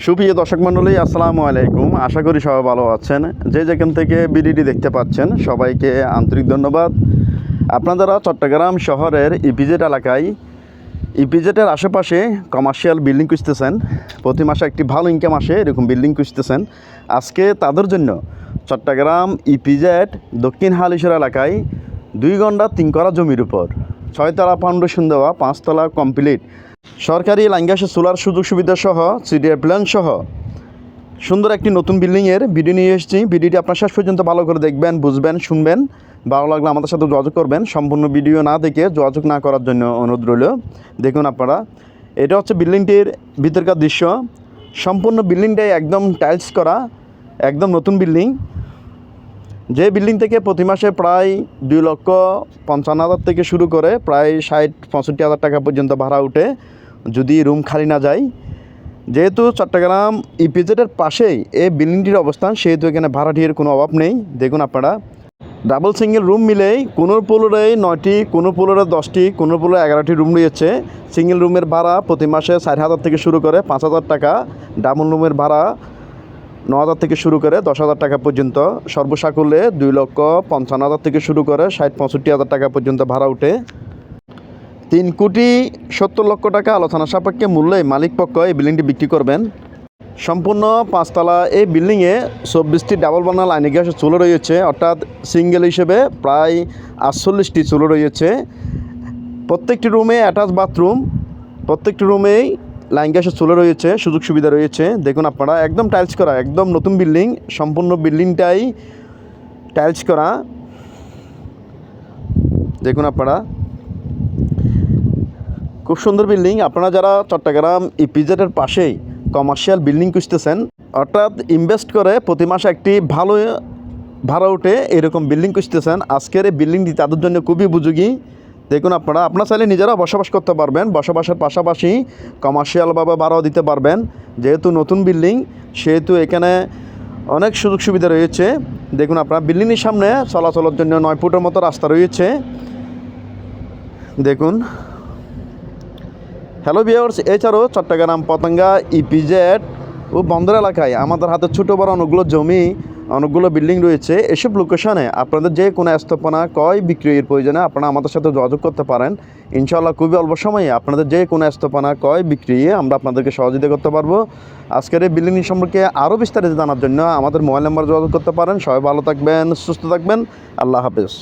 সুপ্রিয় দর্শক মণ্ডলী, আসসালামু আলাইকুম। আশা করি সবাই ভালো আছেন। যে যেখান থেকে ভিডিওটি দেখতে পাচ্ছেন সবাইকে আন্তরিক ধন্যবাদ। আপনারা চট্টগ্রাম শহরের ইপিজেড এলাকায় ইপিজেডের আশেপাশে কমার্শিয়াল বিল্ডিং খুঁজতেছেন, প্রতি মাসে একটি ভালো ইনকাম আসে এরকম বিল্ডিং খুঁজতেছেন, আজকে তাদের জন্য চট্টগ্রাম ইপিজেড দক্ষিণ হালিশহর এলাকায় 2 ঘন্টা 3 করা জমির উপর 6 তলা ফাউন্ডেশন দেওয়া 5 তলা কমপ্লিট, সরকারি লাইন গ্যাসের সোলার সুযোগ সুবিধা সহ সিডিআর প্ল্যান সহ সুন্দর একটি নতুন বিল্ডিংয়ের ভিডিও নিয়ে এসেছি। ভিডিওটি আপনার শেষ পর্যন্ত ভালো করে দেখবেন, বুঝবেন, শুনবেন। ভালো লাগলে আমাদের সাথে যোগাযোগ করবেন। সম্পূর্ণ ভিডিও না দেখে যোগাযোগ না করার জন্য অনুরোধ রইল। দেখুন আপনারা, এটা হচ্ছে বিল্ডিংটির ভিতরকার দৃশ্য। সম্পূর্ণ বিল্ডিংটাই একদম টাইলস করা, একদম নতুন বিল্ডিং। যে বিল্ডিং থেকে প্রতি মাসে প্রায় 2,55,000 থেকে শুরু করে প্রায় 60-65,000 টাকা পর্যন্ত ভাড়া উঠে যদি রুম খালি না যায়। যেহেতু চট্টগ্রাম ইপিজেডের পাশেই এই বিল্ডিংটির অবস্থান, সেহেতু এখানে ভাড়াটির কোনো অভাব নেই। দেখুন আপনারা, ডাবল সিঙ্গেল রুম মিলেই কোনো ফ্লোরে 9টি, কোনো ফ্লোরে 10টি, কোনো ফ্লোরে 11টি রুম রয়েছে। সিঙ্গেল রুমের ভাড়া প্রতি মাসে 40,000 থেকে শুরু করে 5,000 টাকা, ডাবল রুমের ভাড়া 9,000 থেকে শুরু করে 10,000 টাকা পর্যন্ত, সর্বসাকুল্যে 2,55,000 থেকে শুরু করে 60-65,000 টাকা পর্যন্ত ভাড়া উঠে। 3,70,00,000 টাকা আলোচনা সাপেক্ষে মূল্যে মালিক পক্ষ এই বিল্ডিংটি বিক্রি করবেন। সম্পূর্ণ 5 তলা এই বিল্ডিংয়ে 24টি ডাবল বার্নার লাইন গ্যাসের চুলো রয়েছে, অর্থাৎ সিঙ্গেল হিসেবে প্রায় 48টি চুলো রয়েছে। প্রত্যেকটি রুমে অ্যাটাচ বাথরুম, প্রত্যেকটি রুমেই লাইন গ্যাসের চুলো রয়েছে, সুযোগ সুবিধা রয়েছে। দেখুন আপনারা, একদম টাইলস করা, একদম নতুন বিল্ডিং। সম্পূর্ণ বিল্ডিংটাই টাইলস করা। দেখুন আপনারা, খুব সুন্দর বিল্ডিং। আপনারা যারা চট্টগ্রাম ইপিজেডের পাশেই কমার্শিয়াল বিল্ডিং খুঁজতেছেন, অর্থাৎ ইনভেস্ট করে প্রতি মাসে একটি ভালো ভাড়া উঠে এরকম বিল্ডিং খুঁজতেছেন, আজকের এই বিল্ডিংটি তাদের জন্য খুবই উপযোগী। দেখুন আপনারা চাইলে নিজেরা বসবাস করতে পারবেন, বসবাসের পাশাপাশি কমার্শিয়ালভাবে ভাড়াও দিতে পারবেন। যেহেতু নতুন বিল্ডিং, সেহেতু এখানে অনেক সুযোগ সুবিধা রয়েছে। দেখুন আপনারা, বিল্ডিংয়ের সামনে চলাচলের জন্য 9 ফুটের মতো রাস্তা রয়েছে। দেখুন। হ্যালো ভিউয়ার্স, এছাড়াও চট্টগ্রাম পতেঙ্গা ইপিজেড ও বন্দর এলাকায় আমাদের হাতে ছোটো বড় অনেকগুলো জমি, অনেকগুলো বিল্ডিং রয়েছে। এসব লোকেশনে আপনাদের যে কোনো স্থাপনা ক্রয় বিক্রয়ের প্রয়োজনে আপনারা আমাদের সাথে যোগাযোগ করতে পারেন। ইনশাআল্লাহ খুবই অল্প সময়ে আপনাদের যে কোনো স্থাপনা ক্রয় বিক্রয়ে আমরা আপনাদেরকে সহযোগিতা করতে পারবো। আজকের এই বিল্ডিং সম্পর্কে আরও বিস্তারিত জানার জন্য আমাদের মোবাইল নাম্বার যোগাযোগ করতে পারেন। সবাই ভালো থাকবেন, সুস্থ থাকবেন। আল্লাহ হাফেজ।